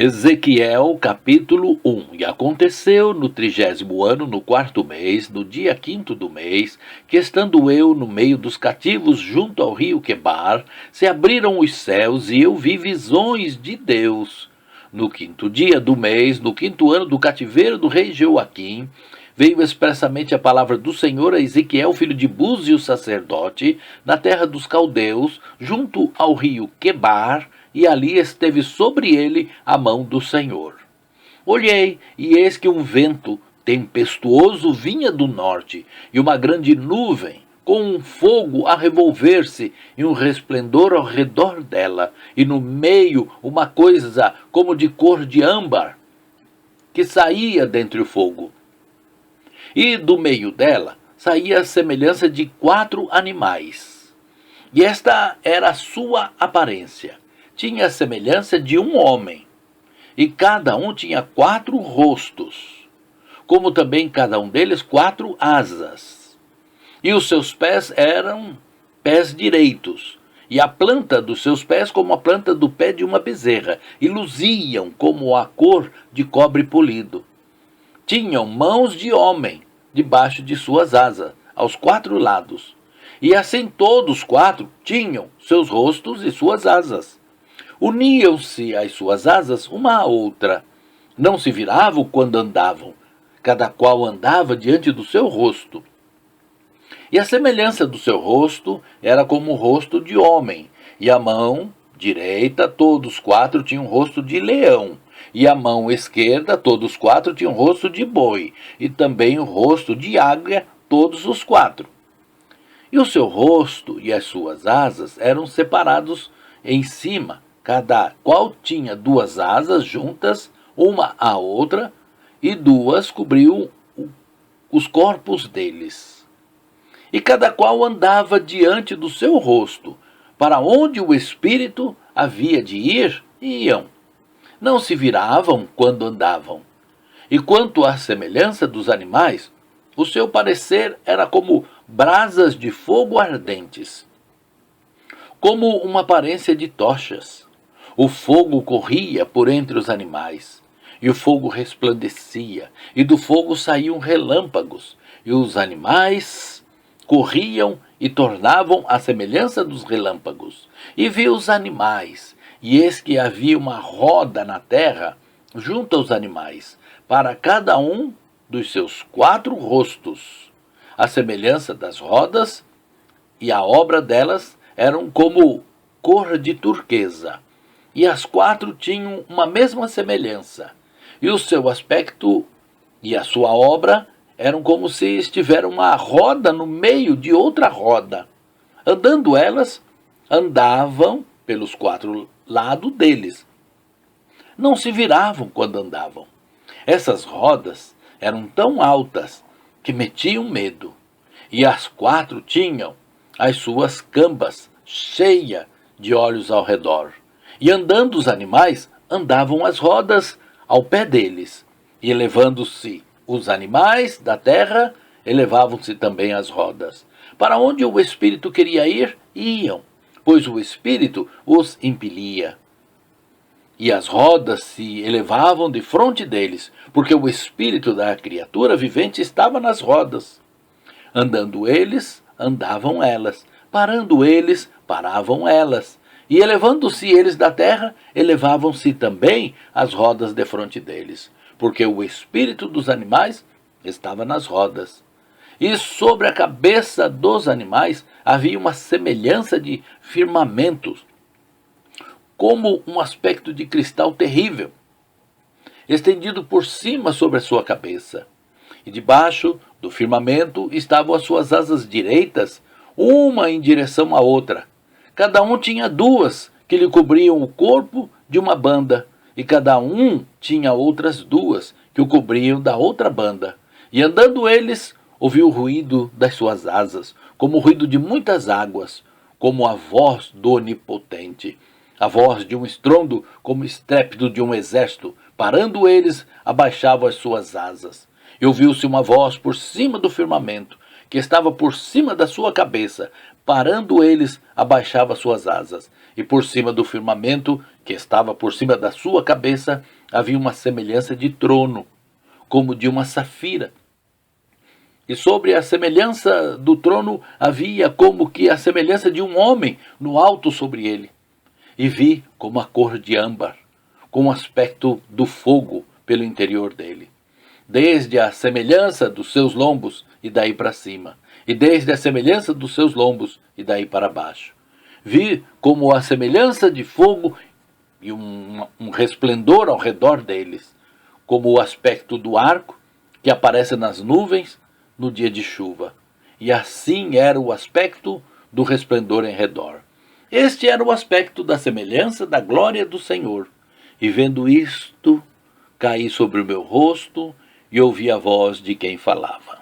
Ezequiel capítulo 1. E aconteceu no 30º ano, no 4º mês, no dia 5º do mês, que estando eu no meio dos cativos junto ao rio Quebar, se abriram os céus e eu vi visões de Deus. No 5º dia do mês, no 5º ano do cativeiro do rei Jeoaquim, veio expressamente a palavra do Senhor a Ezequiel, filho de Búzio, sacerdote, na terra dos caldeus, junto ao rio Quebar, e ali esteve sobre ele a mão do Senhor. Olhei, e eis que um vento tempestuoso vinha do norte, e uma grande nuvem, com um fogo a revolver-se, e um resplendor ao redor dela, e no meio uma coisa como de cor de âmbar, que saía dentre o fogo. E do meio dela saía a semelhança de 4 animais. E esta era a sua aparência. Tinha a semelhança de um homem, e cada um tinha 4 rostos, como também cada um deles 4 asas. E os seus pés eram pés direitos, e a planta dos seus pés como a planta do pé de uma bezerra, e luziam como a cor de cobre polido. Tinham mãos de homem debaixo de suas asas, aos 4 lados, e assim todos 4 tinham seus rostos e suas asas. Uniam-se as suas asas uma à outra. Não se viravam quando andavam. Cada qual andava diante do seu rosto. E a semelhança do seu rosto era como o rosto de homem. E a mão direita, todos 4 tinham rosto de leão. E a mão esquerda, todos 4 tinham rosto de boi. E também o rosto de águia, todos os 4. E o seu rosto e as suas asas eram separados em cima. Cada qual tinha 2 asas juntas, uma à outra, e 2 cobriam os corpos deles. E cada qual andava diante do seu rosto. Para onde o espírito havia de ir, iam. Não se viravam quando andavam. E quanto à semelhança dos animais, o seu parecer era como brasas de fogo ardentes, como uma aparência de tochas. O fogo corria por entre os animais, e o fogo resplandecia, e do fogo saíam relâmpagos, e os animais corriam e tornavam à semelhança dos relâmpagos. E vi os animais, e eis que havia uma roda na terra, junto aos animais, para cada um dos seus 4 rostos. A semelhança das rodas e a obra delas eram como cor de turquesa. E as 4 tinham uma mesma semelhança, e o seu aspecto e a sua obra eram como se estivesse uma roda no meio de outra roda. Andando elas, andavam pelos 4 lados deles. Não se viravam quando andavam. Essas rodas eram tão altas que metiam medo, e as 4 tinham as suas cambas cheias de olhos ao redor. E andando os animais, andavam as rodas ao pé deles. E elevando-se os animais da terra, elevavam-se também as rodas. Para onde o espírito queria ir, iam, pois o espírito os impelia. E as rodas se elevavam de fronte deles, porque o espírito da criatura vivente estava nas rodas. Andando eles, andavam elas. Parando eles, paravam elas. E elevando-se eles da terra, elevavam-se também as rodas defronte deles, porque o espírito dos animais estava nas rodas. E sobre a cabeça dos animais havia uma semelhança de firmamentos, como um aspecto de cristal terrível, estendido por cima sobre a sua cabeça. E debaixo do firmamento estavam as suas asas direitas, uma em direção à outra. Cada um tinha 2 que lhe cobriam o corpo de uma banda, e cada um tinha outras 2 que o cobriam da outra banda. E andando eles, ouviu o ruído das suas asas, como o ruído de muitas águas, como a voz do Onipotente, a voz de um estrondo, como o estrépito de um exército. Parando eles, abaixavam as suas asas. E ouviu-se uma voz por cima do firmamento, que estava por cima da sua cabeça. Parando eles, abaixava suas asas, e por cima do firmamento que estava por cima da sua cabeça, havia uma semelhança de trono, como de uma safira. E sobre a semelhança do trono havia como que a semelhança de um homem no alto sobre ele. E vi como a cor de âmbar, com o aspecto do fogo pelo interior dele. Desde a semelhança dos seus lombos e daí para cima, e desde a semelhança dos seus lombos e daí para baixo. Vi como a semelhança de fogo e um resplendor ao redor deles, como o aspecto do arco que aparece nas nuvens no dia de chuva. E assim era o aspecto do resplendor em redor. Este era o aspecto da semelhança da glória do Senhor. E vendo isto, caí sobre o meu rosto e ouvi a voz de quem falava.